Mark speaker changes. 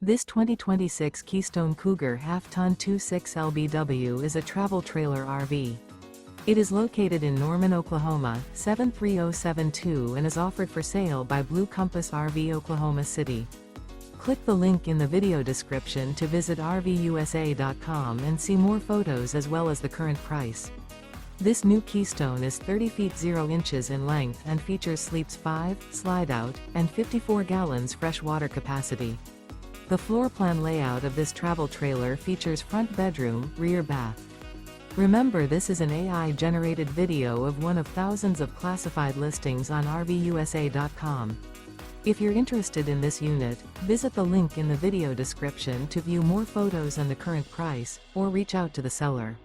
Speaker 1: This 2026 Keystone Cougar Half-Ton 26LBW is a travel trailer RV. It is located in Norman, Oklahoma, 73072 and is offered for sale by Blue Compass RV Oklahoma City. Click the link in the video description to visit RVUSA.com and see more photos as well as the current price. This new Keystone is 30 feet 0 inches in length and features sleeps 5, slide-out, and 54 gallons fresh water capacity. The floor plan layout of this travel trailer features front bedroom, rear bath. Remember, this is an AI-generated video of one of thousands of classified listings on RVUSA.com. If you're interested in this unit, visit the link in the video description to view more photos and the current price, or reach out to the seller.